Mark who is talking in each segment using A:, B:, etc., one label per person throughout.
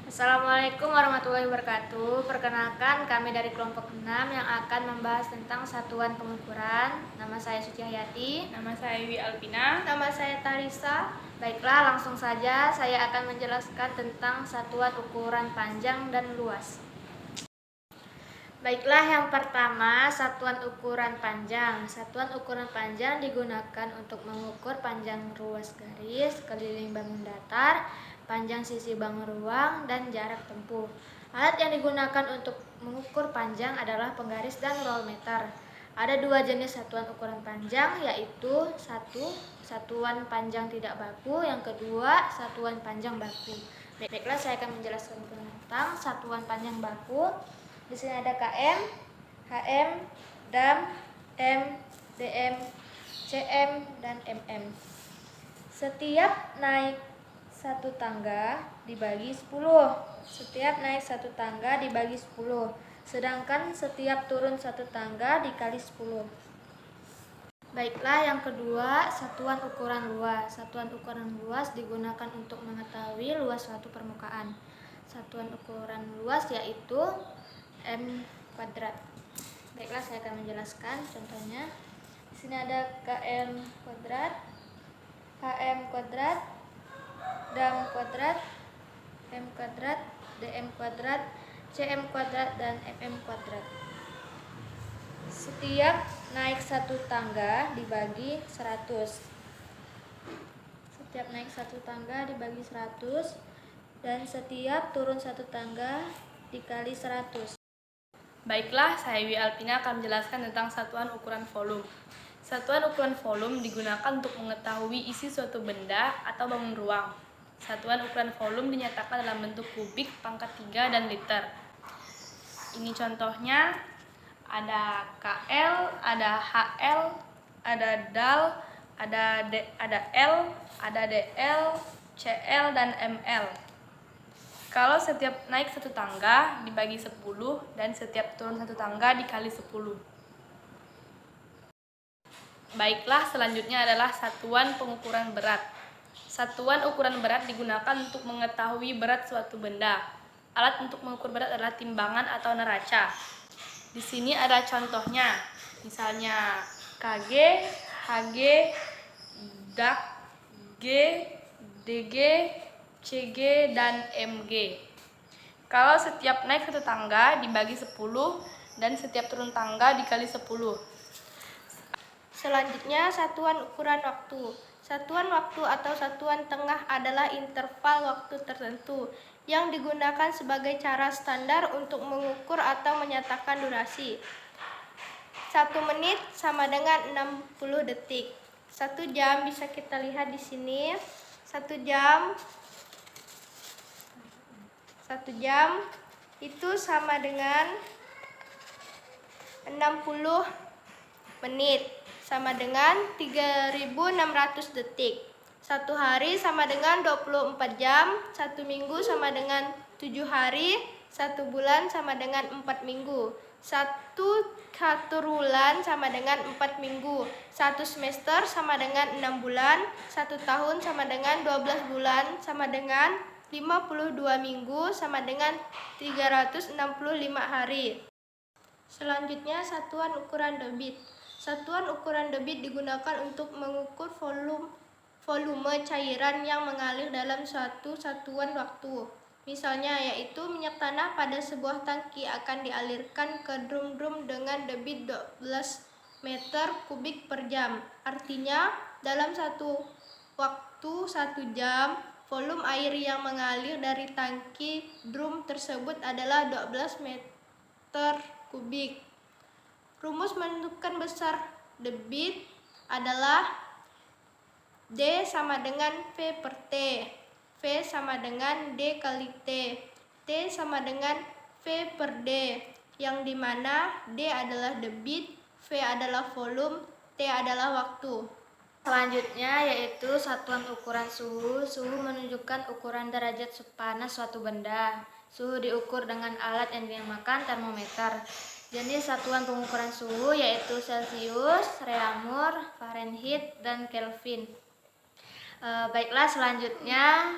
A: Assalamualaikum warahmatullahi wabarakatuh. Perkenalkan, kami dari kelompok 6 yang akan membahas tentang satuan pengukuran. Nama saya Suci Hayati.
B: Nama saya Wi Alpina.
A: Nama saya Tarisa. Baiklah, langsung saja saya akan menjelaskan tentang satuan ukuran panjang dan luas. Baiklah, yang pertama, satuan ukuran panjang. Satuan ukuran panjang digunakan untuk mengukur panjang ruas garis, keliling bangun datar, panjang sisi bangun ruang, dan jarak tempuh. Alat yang digunakan untuk mengukur panjang adalah penggaris dan rolmeter. Ada dua jenis satuan ukuran panjang, yaitu satu, satuan panjang tidak baku, yang kedua, satuan panjang baku. Baiklah, saya akan menjelaskan tentang satuan panjang baku. Di sini ada km, hm, dam, m, dm, cm, dan mm. Setiap naik satu tangga dibagi 10. Setiap naik satu tangga dibagi 10. Sedangkan setiap turun satu tangga dikali 10. Baiklah, yang kedua, satuan ukuran luas. Satuan ukuran luas digunakan untuk mengetahui luas suatu permukaan. Satuan ukuran luas yaitu m². Baiklah, saya akan menjelaskan contohnya. Di sini ada km², hm², dam², m², dm², cm², dan mm². Setiap naik satu tangga dibagi 100. Setiap naik satu tangga dibagi 100, dan setiap turun satu tangga dikali 100.
B: Baiklah, saya Wi Alpina akan menjelaskan tentang satuan ukuran volume. Satuan ukuran volume digunakan untuk mengetahui isi suatu benda atau bangun ruang. Satuan ukuran volume dinyatakan dalam bentuk kubik, pangkat 3, dan liter. Ini contohnya, ada KL, ada HL, ada DAL, ada L, ada DL, CL, dan ML. Kalau setiap naik satu tangga dibagi 10 dan setiap turun satu tangga dikali 10. Baiklah, selanjutnya adalah satuan pengukuran berat. Satuan ukuran berat digunakan untuk mengetahui berat suatu benda. Alat untuk mengukur berat adalah timbangan atau neraca. Di sini ada contohnya, misalnya kg, hg, dak, g, dg, cg, dan mg. Kalau setiap naik satu tangga dibagi 10 dan setiap turun tangga dikali 10.
A: Selanjutnya, satuan ukuran waktu. Satuan waktu atau satuan tengah adalah interval waktu tertentu yang digunakan sebagai cara standar untuk mengukur atau menyatakan durasi. 1 menit sama dengan 60 detik. 1 jam bisa kita lihat di sini. 1 jam itu sama dengan 60 menit, sama dengan 3.600 detik. 1 hari sama dengan 24 jam, 1 minggu sama dengan 7 hari, 1 bulan sama dengan 4 minggu, 1 bulan sama dengan 4 minggu, 1 semester sama dengan 6 bulan, 1 tahun sama dengan 12 bulan, sama dengan 52 minggu, sama dengan 365 hari. Selanjutnya, satuan ukuran debit. Satuan ukuran debit digunakan untuk mengukur volume cairan yang mengalir dalam suatu satuan waktu. Misalnya, yaitu minyak tanah pada sebuah tangki akan dialirkan ke drum-drum dengan debit 12 meter kubik per jam. Artinya, dalam satu waktu 1 jam, volume air yang mengalir dari tangki drum tersebut adalah 12 meter kubik. Rumus menentukan besar debit adalah D sama dengan V per T. V sama dengan D kali T. T sama dengan V per D, yang dimana D adalah debit, V adalah volume, T adalah waktu. Selanjutnya yaitu satuan ukuran suhu. Suhu menunjukkan ukuran derajat panas suatu benda. Suhu diukur dengan alat yang dinamakan termometer. Jenis satuan pengukuran suhu yaitu Celcius, Reaumur, Fahrenheit, dan Kelvin. Baiklah, selanjutnya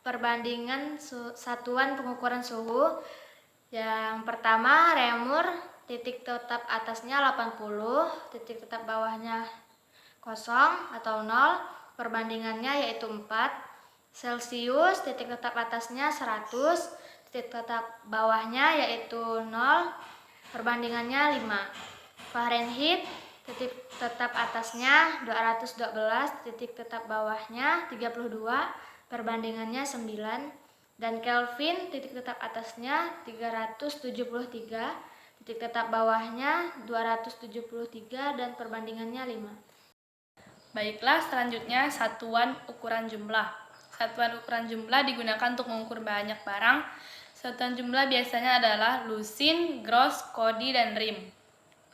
C: perbandingan satuan pengukuran suhu. Yang pertama, Reaumur, titik tetap atasnya 80, titik tetap bawahnya 0 atau 0, perbandingannya yaitu 4. Celcius, titik tetap atasnya 100, titik tetap bawahnya yaitu 0, perbandingannya 5. Fahrenheit, titik tetap atasnya 212, titik tetap bawahnya 32, perbandingannya 9. Dan Kelvin, titik tetap atasnya 373, titik tetap bawahnya 273 dan perbandingannya 5.
B: Baiklah, selanjutnya satuan ukuran jumlah. Satuan ukuran jumlah digunakan untuk mengukur banyak barang. Satuan jumlah biasanya adalah lusin, gross, kodi, dan rim.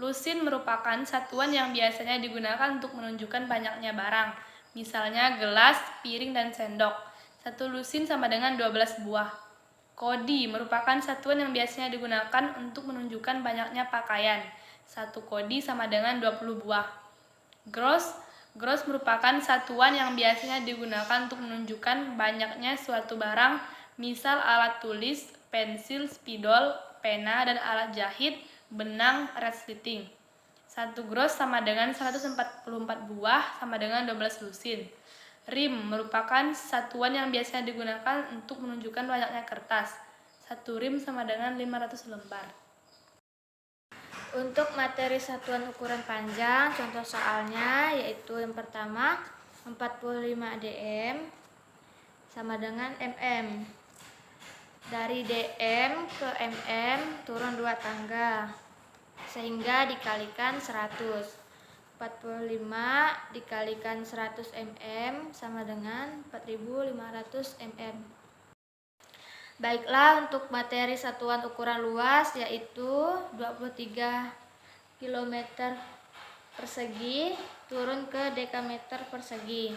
B: Lusin merupakan satuan yang biasanya digunakan untuk menunjukkan banyaknya barang. Misalnya gelas, piring, dan sendok. 1 lusin sama dengan 12 buah. Kodi merupakan satuan yang biasanya digunakan untuk menunjukkan banyaknya pakaian. 1 kodi sama dengan 20 buah. Gross merupakan satuan yang biasanya digunakan untuk menunjukkan banyaknya suatu barang, misal alat tulis, pensil, spidol, pena, dan alat jahit, benang, resleting. 1 gross sama dengan 144 buah sama dengan 12 lusin. Rim merupakan satuan yang biasanya digunakan untuk menunjukkan banyaknya kertas. 1 rim sama dengan 500 lembar.
C: Untuk materi satuan ukuran panjang, contoh soalnya yaitu yang pertama 45 dm sama dengan mm. Dari dm ke mm turun 2 tangga sehingga dikalikan 100. 45 dikalikan 100 mm sama dengan 4500 mm. Baiklah, untuk materi satuan ukuran luas yaitu 23 km persegi turun ke dekameter persegi.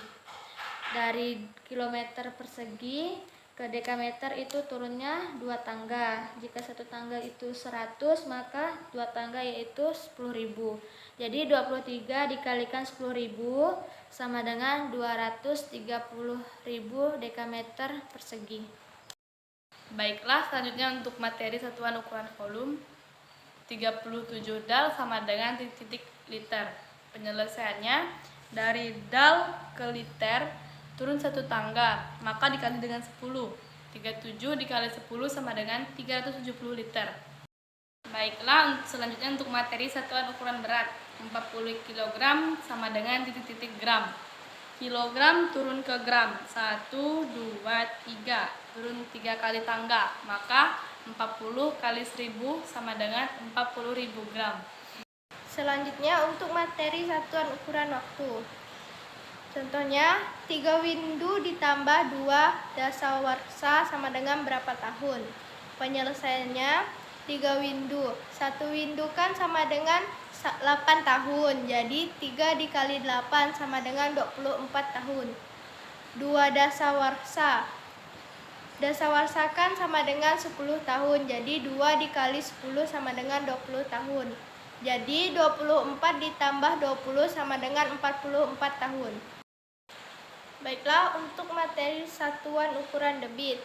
C: Dari kilometer persegi ke dekameter itu turunnya 2 tangga. Jika 1 tangga itu 100, maka 2 tangga yaitu 10.000. Jadi 23 dikalikan 10.000 sama dengan 230.000 dekameter persegi.
B: Baiklah, selanjutnya untuk materi satuan ukuran volume. 37 dal sama dengan titik liter. Penyelesaiannya, dari dal ke liter turun 1 tangga, maka dikali dengan 10. 37 dikali 10 sama dengan 370 liter. Baiklah, selanjutnya untuk materi satuan ukuran berat. 40 kg sama dengan titik-titik gram. Kilogram turun ke gram, 1, 2, 3, turun 3 kali tangga, maka 40 kali 1000 sama dengan 40.000 gram.
A: Selanjutnya untuk materi satuan ukuran waktu. Contohnya, 3 windu ditambah 2 dasawarsa sama dengan berapa tahun? Penyelesaiannya, 3 windu. 1 windu kan sama dengan 8 tahun. Jadi 3 dikali 8 sama dengan 24 tahun. 2 dasawarsa. Dasawarsa kan sama dengan 10 tahun. Jadi 2 dikali 10 sama dengan 20 tahun. Jadi 24 ditambah 20 sama dengan 44 tahun. Baiklah, untuk materi satuan ukuran debit.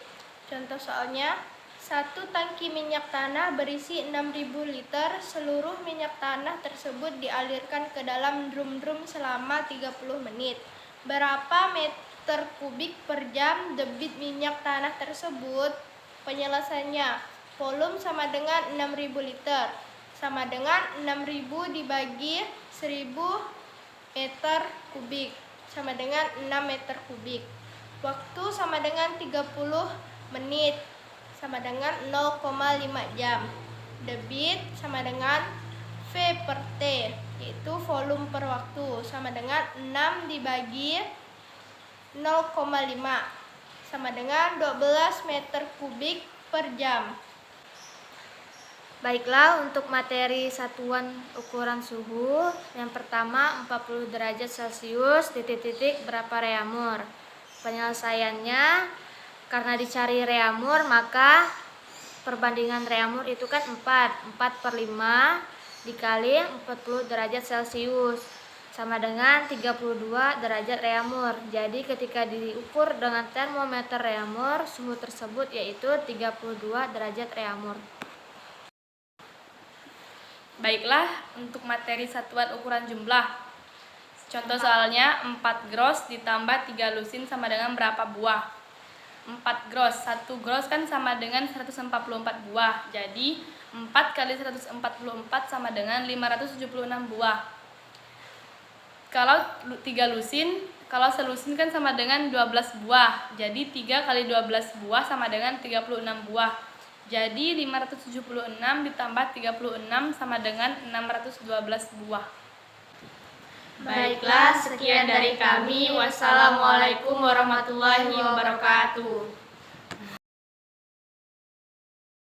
A: Contoh soalnya, 1 tangki minyak tanah berisi 6.000 liter. Seluruh minyak tanah tersebut dialirkan ke dalam drum-drum selama 30 menit. Berapa meter kubik per jam debit minyak tanah tersebut? Penyelesaiannya, volume sama dengan 6.000 liter. Sama dengan 6.000 dibagi 1.000 meter kubik. Sama dengan 6 meter kubik. Waktu sama dengan 30 menit. Sama dengan 0,5 jam. Debit sama dengan V per T, yaitu volume per waktu, sama dengan 6 dibagi 0,5, sama dengan 12 meter kubik per jam.
C: Baiklah, untuk materi satuan ukuran suhu, yang pertama 40 derajat Celcius, titik-titik berapa reaumur. Penyelesaiannya, karena dicari reaumur, maka perbandingan reaumur itu kan 4 per 5 dikali 40 derajat Celcius. sama dengan 32 derajat reaumur. Jadi ketika diukur dengan termometer reaumur, suhu tersebut yaitu 32 derajat reaumur.
B: Baiklah, untuk materi satuan ukuran jumlah. Contoh soalnya 4 gross ditambah 3 lusin sama dengan berapa buah? 4 gross, 1 gross kan sama dengan 144 buah. Jadi 4 kali 144 sama dengan 576 buah. Kalau 3 lusin, kalau selusin kan sama dengan 12 buah. Jadi 3 kali 12 buah sama dengan 36 buah. Jadi 576 ditambah 36 sama dengan 612 buah.
A: Baiklah, sekian dari kami. Wassalamualaikum warahmatullahi wabarakatuh.